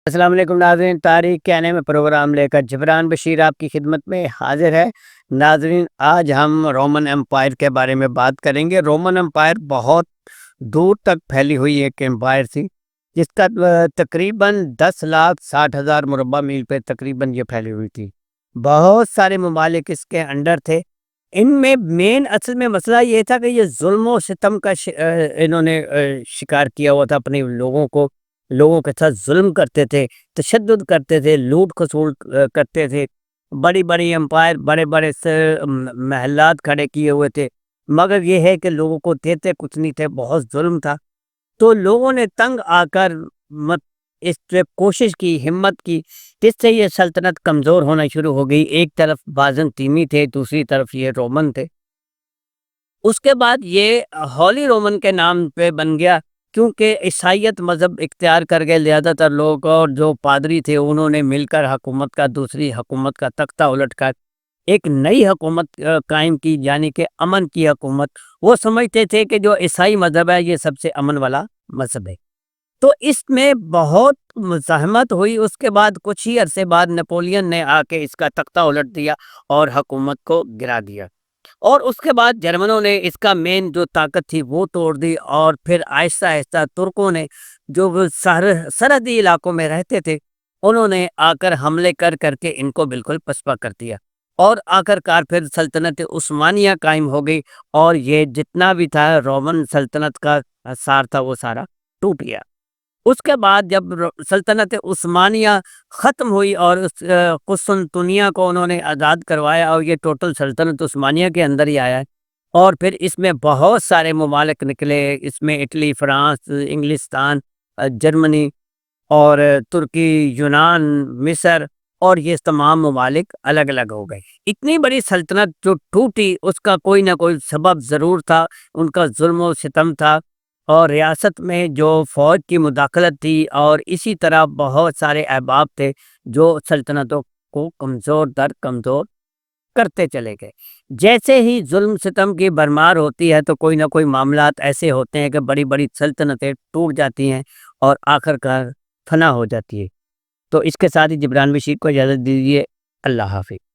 السلام علیکم ناظرین، تاریخ کے آنے میں پروگرام لے کر جبران بشیر آپ کی خدمت میں حاضر ہے۔ ناظرین، آج ہم رومن امپائر کے بارے میں بات کریں گے۔ رومن امپائر بہت دور تک پھیلی ہوئی ایک امپائر تھی، جس کا تقریباً 10,60,000 مربع میل پہ تقریباً یہ پھیلی ہوئی تھی۔ بہت سارے ممالک اس کے انڈر تھے۔ ان میں مین اصل میں مسئلہ یہ تھا کہ یہ ظلم و ستم کا انہوں نے شکار کیا ہوا تھا۔ اپنے لوگوں کے ساتھ ظلم کرتے تھے، تشدد کرتے تھے، لوٹ کھسوٹ کرتے تھے۔ بڑی بڑی امپائر، بڑے بڑے محلات کھڑے کیے ہوئے تھے، مگر یہ ہے کہ لوگوں کو دیتے کچھ نہیں تھے، بہت ظلم تھا۔ تو لوگوں نے تنگ آ کر اس پہ کوشش کی، ہمت کی، جس سے یہ سلطنت کمزور ہونا شروع ہو گئی۔ ایک طرف بازنطینی تھے، دوسری طرف یہ رومن تھے۔ اس کے بعد یہ ہولی رومن کے نام پہ بن گیا، کیونکہ عیسائیت مذہب اختیار کر گئے زیادہ تر لوگ، اور جو پادری تھے انہوں نے مل کر حکومت کا، دوسری حکومت کا تختہ الٹ کر ایک نئی حکومت قائم کی، یعنی کہ امن کی حکومت۔ وہ سمجھتے تھے کہ جو عیسائی مذہب ہے یہ سب سے امن والا مذہب ہے۔ تو اس میں بہت مزاحمت ہوئی۔ اس کے بعد کچھ ہی عرصے بعد نپولین نے آ کے اس کا تختہ الٹ دیا اور حکومت کو گرا دیا، اور اس کے بعد جرمنوں نے اس کا مین جو طاقت تھی وہ توڑ دی، اور پھر آہستہ آہستہ ترکوں نے، جو وہ سرحدی علاقوں میں رہتے تھے، انہوں نے آ کر حملے کر کر کے ان کو بالکل پسپا کر دیا، اور آخر کار پھر سلطنت عثمانیہ قائم ہو گئی، اور یہ جتنا بھی تھا رومن سلطنت کا سار تھا وہ سارا ٹوٹ گیا۔ اس کے بعد جب سلطنت عثمانیہ ختم ہوئی اور قسطنطنیہ کو انہوں نے آزاد کروایا، اور یہ ٹوٹل سلطنت عثمانیہ کے اندر ہی آیا ہے، اور پھر اس میں بہت سارے ممالک نکلے۔ اس میں اٹلی، فرانس، انگلستان، جرمنی اور ترکی، یونان، مصر، اور یہ تمام ممالک الگ الگ ہو گئے۔ اتنی بڑی سلطنت جو ٹوٹی، اس کا کوئی نہ کوئی سبب ضرور تھا، ان کا ظلم و ستم تھا، اور ریاست میں جو فوج کی مداخلت تھی، اور اسی طرح بہت سارے احباب تھے جو سلطنتوں کو کمزور در کمزور کرتے چلے گئے۔ جیسے ہی ظلم ستم کی بھرمار ہوتی ہے تو کوئی نہ کوئی معاملات ایسے ہوتے ہیں کہ بڑی بڑی سلطنتیں ٹوٹ جاتی ہیں اور آخر کار فنا ہو جاتی ہے۔ تو اس کے ساتھ ہی جبران بشیر کو اجازت دیجیے۔ اللہ حافظ۔